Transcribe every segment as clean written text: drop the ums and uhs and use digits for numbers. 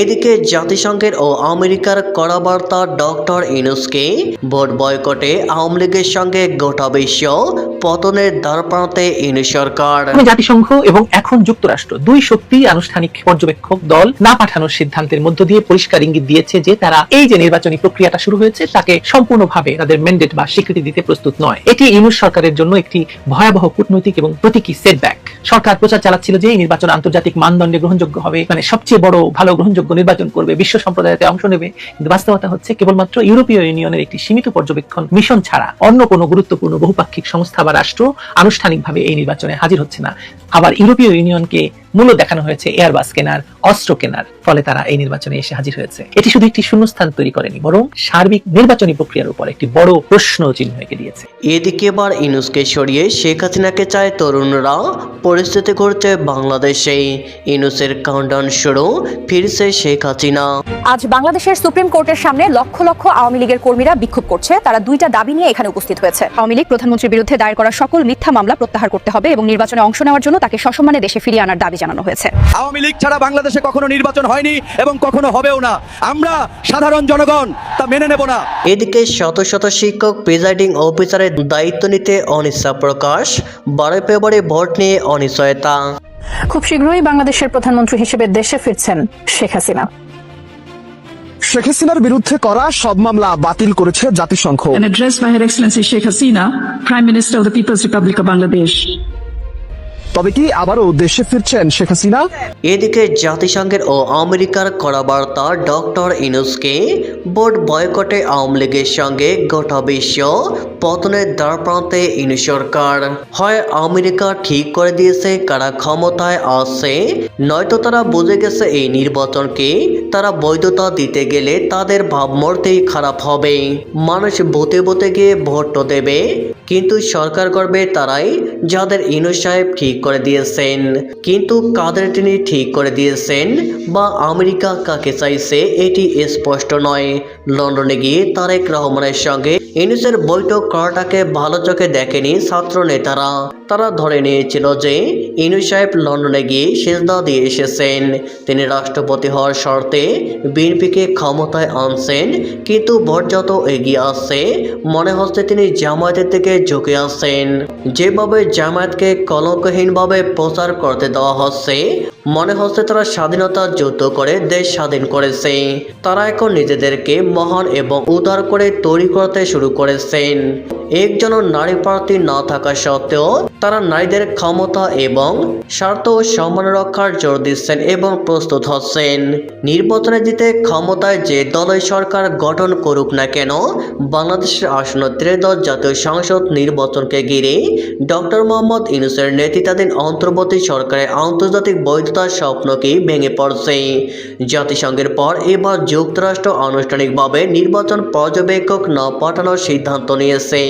এদিকে জাতিসংঘের ও আমেরিকার কড়া বার্তা ডক্টর ইউনূসকে ভোট বয়কটে আওয়ামী লীগের সঙ্গে গোটা বিশ্ব পতনের দ্বারপ্রান্তে ইউনূস সরকার। জাতিসংঘ এবং এখন যুক্তরাষ্ট্র দুই শক্তি আনুষ্ঠানিক পর্যবেক্ষক দল না পাঠানোর সিদ্ধান্তের মধ্য দিয়ে পরিষ্কার ইঙ্গিত দিয়েছে যে তারা এই যে নির্বাচনী প্রক্রিয়াটা শুরু হয়েছে তাকে সম্পূর্ণভাবে তাদের ম্যান্ডেট বা স্বীকৃতি দিতে প্রস্তুত নয়। এটি ইউনূস সরকারের জন্য একটি ভয়াবহ কূটনৈতিক এবং প্রতীকী সেটব্যাক। সরকার প্রচার চালাচ্ছিল যে এই নির্বাচন আন্তর্জাতিক মানদণ্ডে গ্রহণযোগ্য হবে, মানে সবচেয়ে বড় ভালো গ্রহণযোগ্য নির্বাচন করবে, বিশ্ব সম্প্রদায়তে অংশ নেবে। কিন্তু বাস্তবতা হচ্ছে কেবলমাত্র ইউরোপীয় ইউনিয়নের একটি সীমিত পর্যবেক্ষণ মিশন ছাড়া অন্য কোনো গুরুত্বপূর্ণ বহুপাক্ষিক সংস্থা বা রাষ্ট্র আনুষ্ঠানিকভাবে এই নির্বাচনে হাজির হচ্ছে না। আবার ইউরোপীয় ইউনিয়নকে মূল্য দেখানো হয়েছে এয়ারবাস কেনার, অস্ত্র কেনার, ফলে তারা এই নির্বাচনে এসে হাজির হয়েছে। এটি শুধু একটি শূন্যস্থান তৈরি করেনি, বরং সার্বিক নির্বাচনী প্রক্রিয়ার উপর একটি বড় প্রশ্ন চিহ্ন এঁকে দিয়েছে। এদিকে এবার ইউনূসকে সরিয়ে শেখ হাসিনাকে চায় তরুণরা। পরিস্থিতি ঘটছে বাংলাদেশে। ইউনূসের কাউন্টডাউন শুরু, ফিরছে শেখ হাসিনা। আজ বাংলাদেশের সুপ্রিম কোর্টের সামনে লক্ষ লক্ষ আওয়ামী লীগের কর্মীরা বিক্ষোভ করছে। তারা দুইটা দাবি নিয়ে এখানে উপস্থিত হয়েছে। আওয়ামী লীগ প্রধানমন্ত্রীর বিরুদ্ধে দায়ের করা সকল মিথ্যা মামলা প্রত্যাহার করতে হবে এবং নির্বাচনে অংশ নেওয়ার জন্য তাকে সসম্মানে দেশে ফিরিয়ে আনার দাবি জানানো হয়েছে। আওয়ামী লীগ ছাড়া বাংলাদেশে কখনো নির্বাচন হয়নি এবং কখনো হবেও না। আমরা সাধারণ জনগণ তা মেনে নেব না। এদিকে শত শত শিক্ষক প্রিজাইডিং অফিসারের দায়িত্ব নিতে অনিচ্ছা প্রকাশ। 12 ফেব্রুয়ারি ভোট নিয়ে অনিশ্চয়তা। খুব শীঘ্রই বাংলাদেশের প্রধানমন্ত্রী হিসেবে দেশে ফিরছেন শেখ হাসিনা। শেখ হাসিনার বিরুদ্ধে করা সব মামলা বাতিল করেছে জাতিসংঘ। An address by Her Excellency Sheikh Hasina, Prime Minister of the People's Republic of Bangladesh. তবে কি আবারও দেশে ফিরছেন শেখ হাসিনা? এদিকে জাতিসংঘের ও আমেরিকার কড়া বার্তা ডক্টর ইউনূসকে ভোট বয়কটে আওয়ামী লীগের সঙ্গে গোটা বিশ্ব পতনের দ্বারপ্রান্তে ইউনূস সরকার। হয় আমেরিকা ঠিক করে দিয়েছে কারা ক্ষমতায় আছে, নয়তো তারা বুঝে গেছে এই নির্বাচনকে তারা বৈধতা দিতে গেলে তাদের ভাবমূর্তি খারাপ হবে। মানুষ ভোটে ভোটে গিয়ে ভোট তো দেবে, কিন্তু সরকার করবে তারাই যাদের ইউনূস সাহেব ঠিক করে দিয়েছেন। কিন্তু কাদের তিনি ঠিক করে দিয়েছেন বা আমেরিকা কাকে চাইছে এটি স্পষ্ট নয়। লন্ডনে গিয়ে তারেক রহমানের সঙ্গে ইউনূসের বৈঠক করাটাকে ভালো চোখে দেখেনি ছাত্র নেতারা। তারা ধরে নিয়েছিল যে ইউনূস সাহেব লন্ডনে গিয়ে সেজদা দিয়ে এসেছেন, তিনি রাষ্ট্রপতি হওয়ার শর্তে বিএনপিকে ক্ষমতায় আনছেন। কিন্তু ভোট যত এগিয়ে আসছে মনে হচ্ছে তিনি জামায়াতের থেকে ঝুঁকে আসছেন। যেভাবে জামায়াতকে কলঙ্কহীনভাবে প্রচার করতে দেওয়া হচ্ছে, মনে হচ্ছে তারা স্বাধীনতার যুদ্ধ করে দেশ স্বাধীন করেছে। তারা এখন নিজেদেরকে মহান এবং উদার করে তৈরি করতে শুরু করেছেন। একজনও নারী প্রার্থী না থাকা সত্ত্বেও তারা নারীদের ক্ষমতা এবং স্বার্থ ও সম্মান রক্ষার জোর দিচ্ছেন এবং প্রস্তুত হচ্ছেন। নির্বাচনে জিতে ক্ষমতায় যে দলই সরকার গঠন করুক না কেন, বাংলাদেশের আসন্ন ত্রয়োদশ জাতীয় সংসদ নির্বাচনকে ঘিরে ডক্টর মোহাম্মদ ইউনূসের নেতৃত্বাধীন অন্তর্বর্তী সরকারের আন্তর্জাতিক বৈধতার স্বপ্নকেই ভেঙে পড়ছে। জাতিসংঘের পর এবার যুক্তরাষ্ট্র আনুষ্ঠানিকভাবে নির্বাচন পর্যবেক্ষক না পাঠানোর সিদ্ধান্ত নিয়েছে।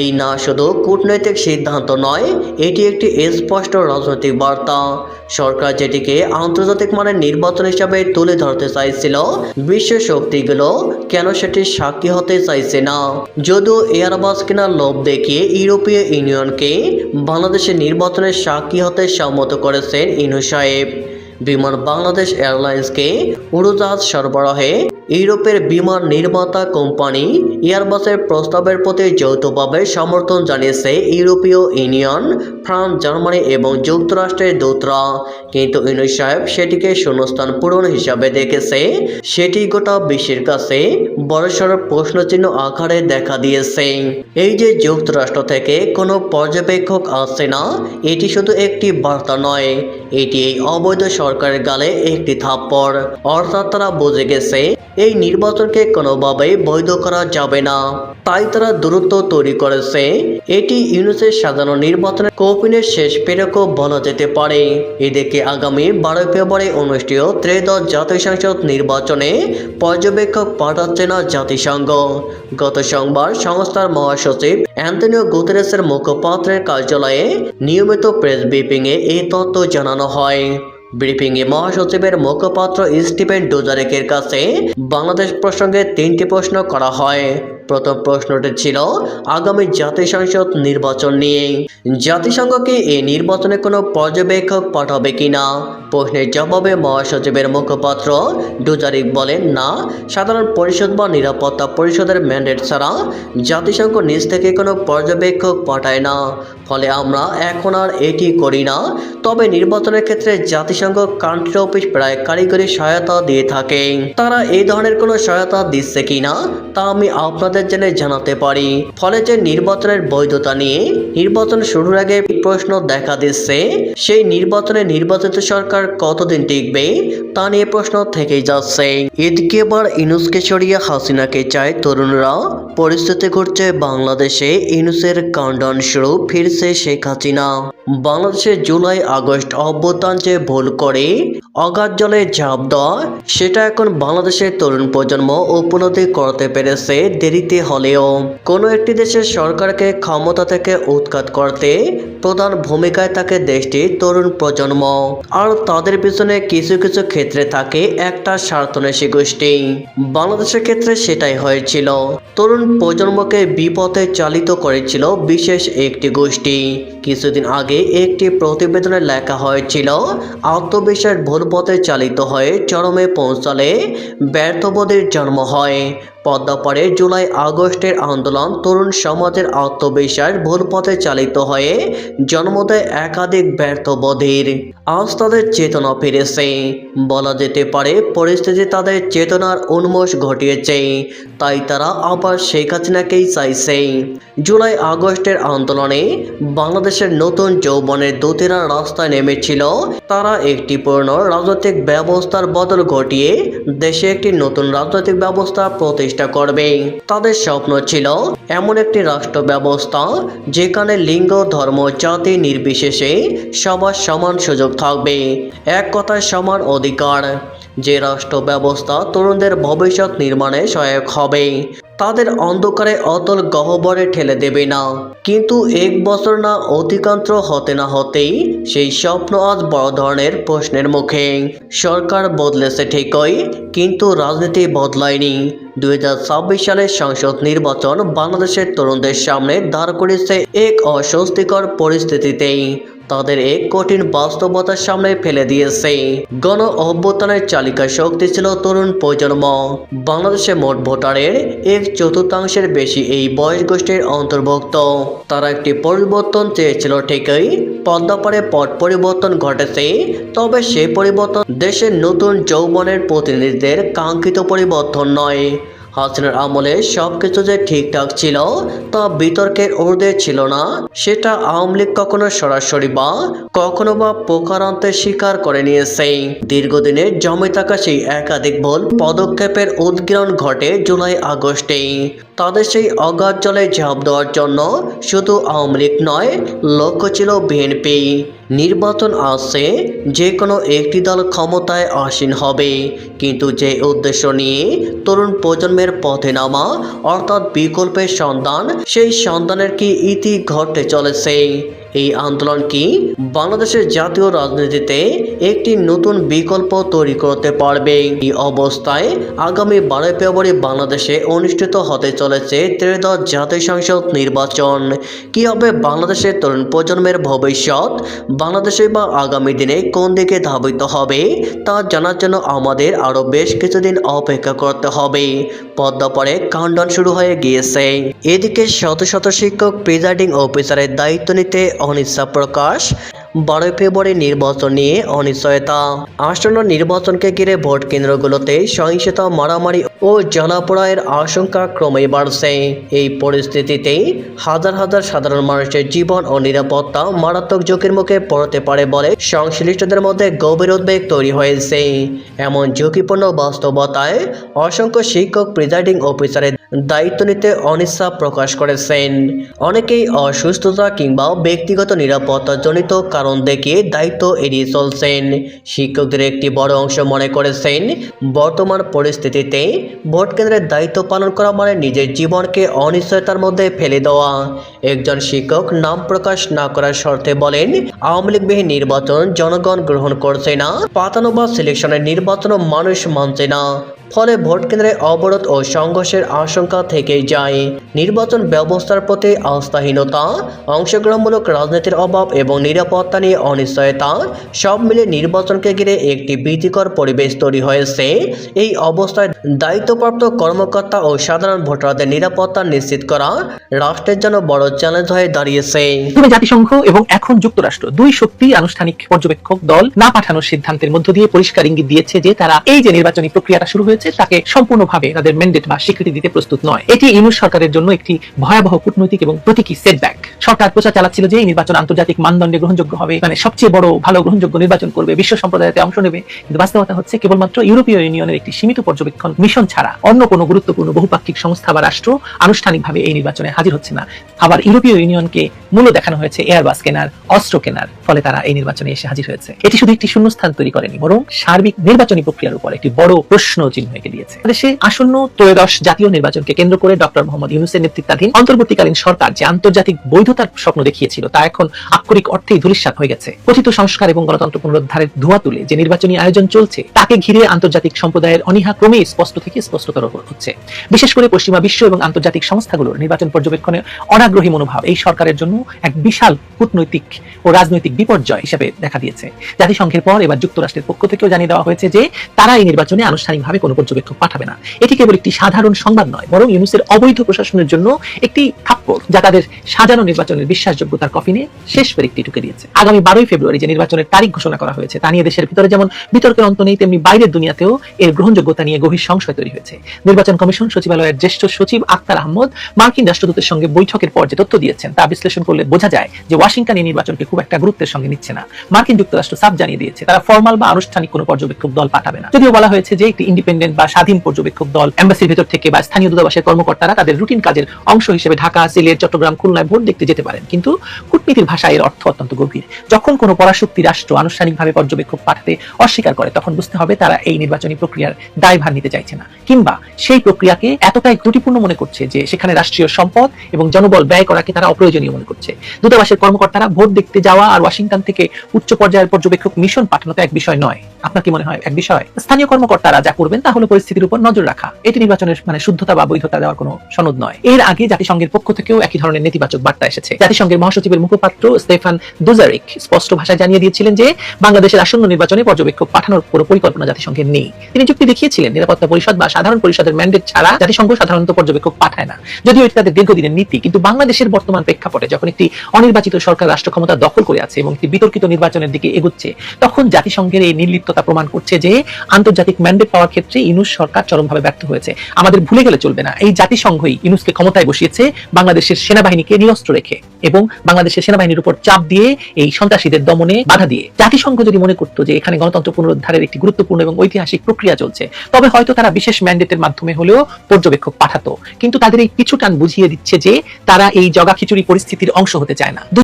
এই না শুধু কূটনৈতিক সিদ্ধান্ত নয়, এটি একটি স্পষ্ট রাজনৈতিক বার্তা। সরকার যেটিকে আন্তর্জাতিক মানের নির্বাচন হিসাবে তুলে ধরতে চাইছিল, বিশ্ব শক্তিগুলো কেন সেটির সাক্ষী হতে চাইছে না। যদিও এয়ারবাস কেনার লোভ দেখিয়ে ইউরোপীয় ইউনিয়নকে বাংলাদেশের নির্বাচনের সাক্ষী হতে সম্মত করেছেন ইউনূস সাহেব। বিমান বাংলাদেশ এয়ারলাইন্সকে উড়োজাহাজ সরবরাহে ইউরোপের বিমান নির্মাতা কোম্পানি এয়ারবাসের প্রস্তাবের প্রতি যৌথভাবে সমর্থন জানিয়েছে ইউরোপীয় ইউনিয়ন, ফ্রান্স, জার্মানি এবং যুক্তরাষ্ট্রের দূতরা। কিন্তু ইউনূস সাহেব সেটিকে শূন্যস্থান পূরণ হিসাবে দেখেছে। সেটি গোটা বিশ্বের কাছে বড়সড় প্রশ্নচিহ্ন আকারে দেখা দিয়েছে। এই যে যুক্তরাষ্ট্র থেকে কোনো পর্যবেক্ষক আসছে না, এটি শুধু একটি বার্তা নয়, এটি এই অবৈধ সরকারের গালে একটি থাপ্পড়। অর্থাৎ তারা বুঝে গেছে এই নির্বাচনকে কোনোভাবেই বৈধ করা যাবে না। তাই তারা দূরত্ব তৈরি করেছে। এটি ইউনূসের সাজানো নির্বাচনের কৌপিনের শেষ পেরেকও বলা যেতে পারে। এদিকে আগামী 12 ফেব্রুয়ারি অনুষ্ঠেয় ত্রয়োদশ জাতীয় সংসদ নির্বাচনে পর্যবেক্ষক পাঠাচ্ছে না জাতিসংঘ। গত সোমবার সংস্থার মহাসচিব অ্যান্টনিও গুতেরেসের মুখপাত্রের কার্যালয়ে নিয়মিত প্রেস ব্রিফিংয়ে এই তথ্য জানানো হয়। ব্রিফিংয়ে মহাসচিবের মুখপাত্র স্টিফেন ডুজারিকের কাছে বাংলাদেশ প্রসঙ্গে 3টি প্রশ্ন করা হয়। প্রথম প্রশ্নটি ছিল আগামী জাতীয় সংসদ নির্বাচন নিয়ে। জাতিসংঘ কি এই নির্বাচনে কোনো পর্যবেক্ষক পাঠাবে কিনা? প্রশ্নের জবাবে মহাসচিবের মুখপাত্র ডুজারিক বলেন, না, সাধারণ পরিষদ বা নিরাপত্তা পরিষদের ম্যান্ডেট ছাড়া জাতিসংঘ নিজ থেকে কোনো পর্যবেক্ষক পাঠায় না। ফলে আমরা এখন আর এটি করি না। তবে নির্বাচনের ক্ষেত্রে জাতিসংঘ কান্ট্রি অফিস প্রায় কারিগরি সহায়তা দিয়ে থাকে। তারা এই ধরনের কোনো সহায়তা দিচ্ছে কিনা তা আমি আপনাদের জেনে জানাতে পারি। ফলে যে নির্বাচনের বৈধতা নিয়ে নির্বাচন শুরুর আগে প্রশ্ন দেখা দিচ্ছে, সেই নির্বাচনে নির্বাচিত সরকার কতদিন টিকবে তা নিয়ে প্রশ্ন থেকেই যাচ্ছে। এদিকে এবার ইউনূসকে সরিয়ে হাসিনাকে চায় তরুণরা। পরিস্থিতি ঘটছে বাংলাদেশে, ইউনূসের কাউন্টডাউন শুরু, ফিরছে শেখ হাসিনা। বাংলাদেশে জুলাই আগস্ট অভ্যুত্থান যে ভুল করে অগাধ জলে ঝাঁপ দেওয়া, সেটা এখন বাংলাদেশের তরুণ প্রজন্ম উপলব্ধি করতে পেরেছে, দেরিতে হলেও। কোনো একটি দেশের সরকারকে ক্ষমতা থেকে উৎখাত করতে প্রধান ভূমিকায় থাকে দেশটির তরুণ প্রজন্ম। আর তাদের পিছনে কিছু কিছু ক্ষেত্রে থাকে একটা স্বার্থন্বেষী গোষ্ঠী। বাংলাদেশের ক্ষেত্রে সেটাই হয়েছিল। তরুণ প্রজন্মকে বিপথে চালিত করেছিল বিশেষ একটি গোষ্ঠী। কিছুদিন আগে একটি প্রতিবেদনে লেখা হয়েছিল, আত্মবিশ্বাস ভুল পথে চালিত হয়ে চরমে পৌঁছালে ব্যর্থবোধের জন্ম হয়। পদ্মাপাড়ে জুলাই আগস্টের আন্দোলন তরুণ সমাজের আত্মবিশ্বাস ভুল পথে চালিত হয়ে জন্ম দেয় একাধিক ব্যর্থবোধের। আজ তাদের চেতনা ফিরেছে, বলা যেতে পারে পরিস্থিতি তাদের চেতনার উন্মোষ ঘটিয়েছে। তাই তারা আবার শেখ হাসিনাকেই চাইছে। জুলাই আগস্টের আন্দোলনে বাংলাদেশের নতুন যৌবনের দূতেরা রাস্তায় নেমেছিল। তারা একটি পূর্ণ রাজনৈতিক ব্যবস্থার বদল ঘটিয়ে দেশে একটি নতুন রাজনৈতিক ব্যবস্থা প্রতিষ্ঠা করবে। তাদের স্বপ্ন ছিল এমন একটি রাষ্ট্র ব্যবস্থা যেখানে লিঙ্গ, ধর্ম, জাতি নির্বিশেষে সবার সমান সুযোগ থাকবে, এক কথায় সমান অধিকার। যে রাষ্ট্র ব্যবস্থা তরুণদের ভবিষ্যৎ নির্মাণে সহায়ক হবে, তাদের অন্ধকারে অতল গহ্বরে ঠেলে দেবে না। কিন্তু এক বছর না অতিক্রান্ত হতে না হতেই সেই স্বপ্ন আজ বড় ধরনের প্রশ্নের মুখে। সরকার বদলেছে ঠিকই, কিন্তু রাজনীতি বদলায়নি। 2026 সালের সংসদ নির্বাচন বাংলাদেশের তরুণদের সামনে দাঁড় করেছে এক অস্বস্তিকর পরিস্থিতিতেই। তাদের এক কঠিন বাস্তবতার সামনে ফেলে দিয়েছে। গণ অভ্যুত্থানের চালিকা শক্তি ছিল তরুণ প্রজন্ম। বাংলাদেশে মোট ভোটারের 1/4 বেশি এই বয়স গোষ্ঠীর অন্তর্ভুক্ত। তারা একটি পরিবর্তন চেয়েছিল ঠিকই, পদ্মাপাড়ে পট পরিবর্তন ঘটেছে। তবে সেই পরিবর্তন দেশের নতুন যৌবনের প্রতিনিধিদের কাঙ্ক্ষিত পরিবর্তন নয়। হাসিনার আমলে সবকিছু যে ঠিকঠাক ছিল তা বিতর্কের ঊর্ধ্বে ছিল না। সেটা আওয়ামী লীগ কখনো সরাসরি বা কখনো বা প্রকারান্তে স্বীকার করে নিয়েছে। দীর্ঘদিনের জমে থাকা সেই একাধিক ভুল পদক্ষেপের উদ্গীরণ ঘটে জুলাই আগস্টে। তাদের সেই অগাধ জলে ঝাঁপ দেওয়ার জন্য শুধু আওয়ামী লীগ নয়, লক্ষ্য ছিল বিএনপি। নির্বাচন আসছে, যে কোনো একটি দল ক্ষমতায় আসীন হবে, কিন্তু যে উদ্দেশ্য নিয়ে তরুণ প্রজন্মের পথে নামা, অর্থাৎ বিকল্পের সন্ধান, সেই সন্ধানের কি ইতি ঘটতে চলেছে? এই আন্দোলন কি বাংলাদেশের জাতীয় রাজনীতিতে একটি নতুন বিকল্প তৈরি করতে পারবে? এই অবস্থায় আগামী 12 ফেব্রুয়ারি বাংলাদেশে অনুষ্ঠিত হতে চলেছে ত্রয়োদশ জাতীয় সংসদ নির্বাচন। কি হবে বাংলাদেশের তরুণ প্রজন্মের ভবিষ্যৎ? বাংলাদেশে বা আগামী দিনে কোন দিকে ধাবিত হবে তা জানার জন্য আমাদের আরও বেশ কিছুদিন অপেক্ষা করতে হবে। পদ্মাপাড়ে কাউন্টডাউন শুরু হয়ে গিয়েছে। এদিকে শত শত শিক্ষক প্রিজাইডিং অফিসারের দায়িত্ব নিতে অনিচ্ছা প্রকাশ। 12 ফেব্রুয়ারি নির্বাচন নিয়ে অনিশ্চয়তা। আসন্ন নির্বাচনকে ঘিরে ভোট কেন্দ্রগুলোতে সহিংসতা, মারামারি ও জ্বালাপোড়ার আশঙ্কা ক্রমেই বাড়ছে। এই পরিস্থিতিতে হাজার হাজার সাধারণ মানুষের জীবন ও নিরাপত্তা মারাত্মক ঝুঁকির মুখে পড়তে পারে বলে সংশ্লিষ্টদের মধ্যে গভীর উদ্বেগ তৈরি হয়েছে। এমন ঝুঁকিপূর্ণ বাস্তবতায় অসংখ্য শিক্ষক প্রিজাইডিং অফিসারের দায়িত্ব নিতে অনিচ্ছা প্রকাশ করেছেন। অনেকেই অসুস্থতা কিংবা ব্যক্তিগত নিরাপত্তাজনিত কারণ দেখিয়ে দায়িত্ব এড়িয়ে চলছেন। শিক্ষকদের একটি বড় অংশ মনে করেছেন, বর্তমান পরিস্থিতিতে ভোট কেন্দ্রের দায়িত্ব পালন করা মানে নিজের জীবনকে অনিশ্চয়তার মধ্যে ফেলে দেওয়া। একজন শিক্ষক নাম প্রকাশ না করার শর্তে বলেন, আওয়ামী লীগবিহীন নির্বাচন জনগণ গ্রহণ করছে না, পাতানো বা সিলেকশনের নির্বাচনও মানুষ মানছে না। ফলে ভোট কেন্দ্রে অবরোধ ও সংঘর্ষের আশঙ্কা থেকেই যায়। নির্বাচন ব্যবস্থার প্রতি আস্থাহীনতা, অংশগ্রহণমূলক রাজনীতির অভাব এবং নিরাপত্তা নিয়ে অনিশ্চয়তা সব মিলে নির্বাচনকে ঘিরে একটি ভীতিকর পরিবেশ তৈরি হয়েছে। এই অবস্থায় দায়িত্বপ্রাপ্ত কর্মকর্তা ও সাধারণ ভোটারদের নিরাপত্তা নিশ্চিত করা রাষ্ট্রের জন্য বড় চ্যালেঞ্জ হয়ে দাঁড়িয়েছে। তবে জাতিসংঘ এবং এখন যুক্তরাষ্ট্র দুই শক্তি আনুষ্ঠানিক পর্যবেক্ষক দল না পাঠানোর সিদ্ধান্তের মধ্য দিয়ে পরিষ্কার ইঙ্গিত দিয়েছে যে তারা এই যে নির্বাচনী প্রক্রিয়াটা শুরু হয়েছে তাকে সম্পূর্ণভাবে তাদের ম্যান্ডেট বা স্বীকৃতি দিতে প্রস্তুত নয়। এটি ইউনূস সরকারের জন্য একটি ভয়াবহ কূটনৈতিক এবং প্রতীকী সেটব্যাক। সরকার প্রচার চালাচ্ছিল যে এই নির্বাচন আন্তর্জাতিক মানদণ্ডে গ্রহণযোগ্য হবে, মানে সবচেয়ে বড় ভালো গ্রহণযোগ্য নির্বাচন করবে, বিশ্ব সম্প্রদায়তে অংশ নেবে। কিন্তু বাস্তবতা হচ্ছে কেবলমাত্র ইউরোপীয় ইউনিয়নের একটি সীমিত পর্যবেক্ষণ মিশন ছাড়া অন্য কোনো গুরুত্বপূর্ণ বহুপাক্ষিক সংস্থা বা রাষ্ট্র আনুষ্ঠানিকভাবে এই নির্বাচনে হাজির হচ্ছে না। আবার ইউরোপীয় ইউনিয়নকে মূল্য দেখানো হয়েছে এয়ারবাস কেনার, অস্ত্র কেনার, ফলে তারা এই নির্বাচনে এসে হাজির হয়েছে। এটি শুধু একটি শূন্যস্থান তৈরি করেনি, বরং সার্বিক নির্বাচনী প্রক্রিয়ার উপর একটি বড় প্রশ্ন চিহ্ন এঁকে দিয়েছে। দেশে আসন্ন ত্রয়োদশ জাতীয় নির্বাচনকে কেন্দ্র করে ডক্টর মোহাম্মদ ইউনূসের নেতৃত্বাধীন অন্তর্বর্তীকালীন সরকার যে আন্তর্জাতিক বৈধতার স্বপ্ন দেখিয়েছিল তা এখন আক্ষরিক অর্থেই ধূলিসাৎ হয়ে গেছে। কথিত সংস্কার এবং গণতন্ত্র পুনরুদ্ধারের ধোঁয়া তুলে যে নির্বাচনী আয়োজন চলছে তাকে ঘিরে আন্তর্জাতিক সম্প্রদায়ের অনীহা ক্রমেই স্পষ্ট থেকে স্পষ্টতর হচ্ছে। বিশেষ করে পশ্চিমা বিশ্ব এবং আন্তর্জাতিক সংস্থাগুলোর নির্বাচন পর্যবেক্ষণে অনাগ্রহী মনোভাব এই সরকারের জন্য এক বিশাল কূটনৈতিক ও রাজনৈতিক বিপর্যয় হিসেবে দেখা দিয়েছে। জাতিসংঘের পর এবার যুক্তরাষ্ট্রের পক্ষ থেকেও জানিয়ে দেওয়া হয়েছে যে তারা এই নির্বাচনে আনুষ্ঠানিকভাবে কোনো পর্যবেক্ষক পাঠাবে না। এটি কেবল একটি সাধারণ সংবাদ নয়, বরং ইউনূসের অবৈধ প্রশাসনের জন্য একটি থাপ্পড়, যা তাদের সাজানো নির্বাচনের বিশ্বাসযোগ্যতার কফিনে শেষ পেরেকটি ঢুকে দিয়েছে। আগামী 12ই ফেব্রুয়ারি যে নির্বাচনের তারিখ ঘোষণা করা হয়েছে তা নিয়ে দেশের ভিতরে যেমন বিতর্কের অন্ত নেই, তেমনি বাইরের দুনিয়াতেও এর গ্রহণযোগ্যতা নিয়ে গভীর সংশয় তৈরি হয়েছে। নির্বাচন কমিশন সচিবালয়ের জ্যেষ্ঠ সচিব আখতার আহমদ মার্কিন রাষ্ট্রদূতের সঙ্গে বৈঠকের পর যে তথ্য দিয়েছেন তা বিশ্লেষণ করলে বোঝা যায় যে ওয়াশিংটন এই নির্বাচনকে খুব একটা গুরুত্বের সঙ্গে নিচ্ছে না। মার্কিন যুক্তরাষ্ট্র সাফ জানিয়ে দিয়েছে তারা ফর্মাল বা আনুষ্ঠানিক কোনো পর্যবেক্ষক দল পাঠাবে না। যদিও বলা হয়েছে যে একটি ইন্ডিপেন্ডেন্ট বা স্বাধীন পর্যবেক্ষক দল এম্বাসির ভেতর থেকে বা স্থানীয় দূতাবাসের কর্মকর্তারা তাদের রুটিন কাজের অংশ হিসেবে ঢাকা, সিলেট, চট্টগ্রাম, খুলনায় ভোট দেখতে যেতে পারেন। কিন্তু কূটনীতির ভাষায় এর অর্থ অত্যন্ত গভীর। যখন কোনো পরাশক্তি রাষ্ট্র আনুষ্ঠানিকভাবে পর্যবেক্ষক পাঠাতে অস্বীকার করে তখন বুঝতে হবে তারা এই নির্বাচনী প্রক্রিয়ার দায়ভার নিতে চাইছে না, কিংবা সেই প্রক্রিয়াকে এতটাই ত্রুটিপূর্ণ মনে করছে যে সেখানে রাষ্ট্রীয় সম্পদ এবং জনবল ব্যয় করাকে তারা অপ্রয়োজনীয় মনে করছে। দূতাবাসের কর্মকর্তারা ভোট দেখতে যাওয়া আর ওয়াশিংটন থেকে উচ্চ পর্যায়ের পর্যবেক্ষক মিশন পাঠানো তো এক বিষয় নয়। আপনার কি মনে হয় এক বিষয়? স্থানীয় কর্মকর্তারা যা করবেন তা হলো পরিস্থিতির উপর নজর রাখা। এটি নির্বাচনের শুদ্ধতা বা বৈধতা দেওয়ার কোনো সনদ নয়। এর আগে জাতিসংঘের পক্ষ থেকেও একই ধরনের নেতিবাচক বার্তা এসেছে। জাতিসংঘের মহাসচিবের মুখপাত্র স্টেফান দুজারিক স্পষ্ট ভাষায় জানিয়ে দিয়েছিলেন যে বাংলাদেশের আসন্ন নির্বাচনে পর্যবেক্ষক পাঠানোর কোনো পরিকল্পনা জাতিসংঘের নেই। তিনি যুক্তি দেখিয়েছিলেন নিরাপত্তা পরিষদ বা সাধারণ পরিষদের ম্যান্ডেট ছাড়া জাতিসংঘ সাধারণত পর্যবেক্ষক পাঠায় না। যদিও এটি তাদের দীর্ঘদিনের নীতি, কিন্তু বাংলাদেশের বর্তমান প্রেক্ষাপটে যখন একটি অনির্বাচিত সরকার রাষ্ট্র ক্ষমতা দখল করে আছে এবং একটি বিতর্কিত নির্বাচনের দিকে এগুচ্ছে, তখন জাতিসংঘের এই নির্লিপ্ততা প্রমাণ করছে যে আন্তর্জাতিক ম্যান্ডেট পাওয়ার ক্ষেত্রে ইউনূস সরকার চরমভাবে ব্যর্থ হয়েছে। আমাদের ভুলে গেলে চলবে না, এই জাতিসংঘই ইউনূসকে ক্ষমতায় বসিয়েছে বাংলাদেশের সেনাবাহিনীকে নিরস্ত্র রেখে এবং বাংলাদেশের সেনাবাহিনীর উপর চাপ দিয়ে এই সন্ত্রাসীদের দমনে বাধা দিয়ে। জাতিসংঘ যদি মনে করতো যে এখানে গণতন্ত্র পুনরুদ্ধারের একটি গুরুত্বপূর্ণ এবং ঐতিহাসিক প্রক্রিয়া চলছে, তবে হয়তো তারা বিশেষ ম্যান্ডেটের মাধ্যমে হলেও পর্যবেক্ষক পাঠাতো। কিন্তু তাদের এই পিছুটান বুঝিয়ে দিচ্ছে যে তারা এই জগাখিচুড়ি পরিস্থিতির অংশ হতে চায় না।